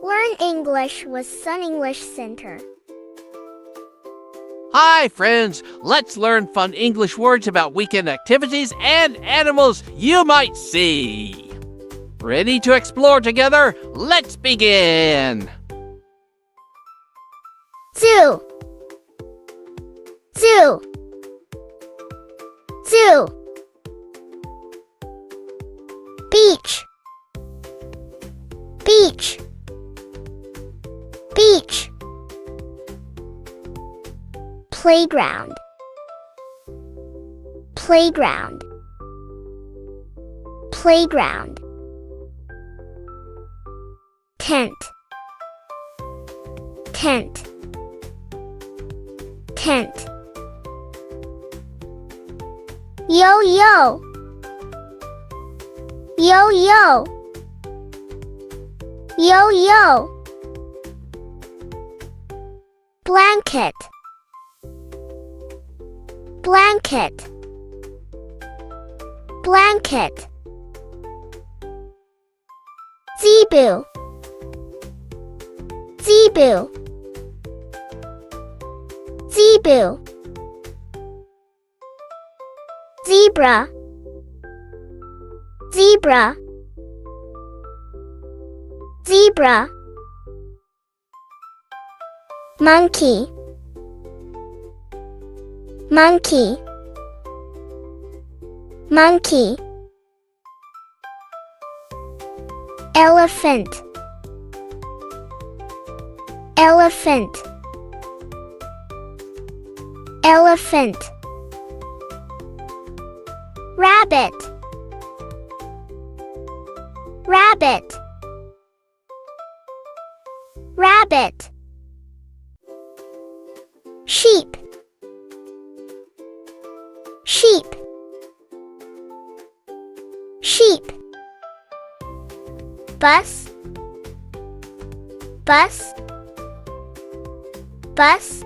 Learn English with Sun English Center. Hi, friends. Let's learn fun English words about weekend activities and animals you might see. Ready to explore together? Let's begin. Zoo. Zoo. Zoo. Beach. Beach. Beach. Playground. Playground. Playground. Tent. Tent. Tent. Yo-yo. Yo-yo. Yo-yo. Blanket. Blanket. Blanket. Zebu. Zebu. Zebu. Zebra. Zebra. Zebra. Monkey. Monkey. Monkey. Elephant. Elephant. Elephant. Rabbit. Rabbit. Rabbit. Sheep. Sheep. Sheep. Bus. Bus. Bus.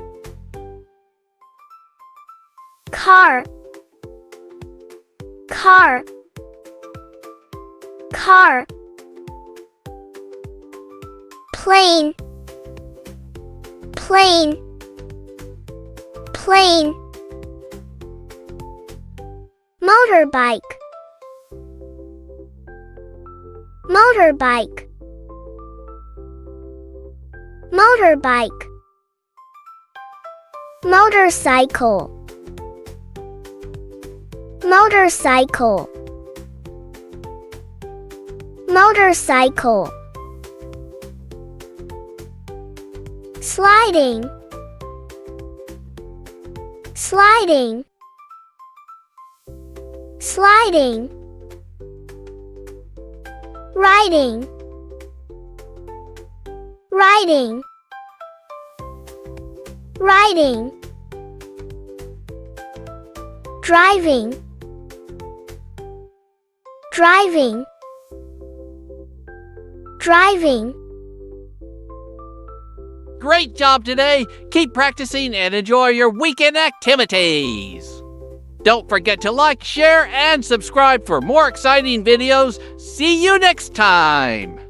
Car. Car. Car. Plane. Plane. Plane. Motorbike. Motorbike. Motorbike. Motorcycle. Motorcycle. Motorcycle. Sliding. Sliding. Sliding. Riding. Riding. Riding. Driving. Driving. Driving. Great job today. Keep practicing and enjoy your weekend activities. Don't forget to like, share, and subscribe for more exciting videos. See you next time.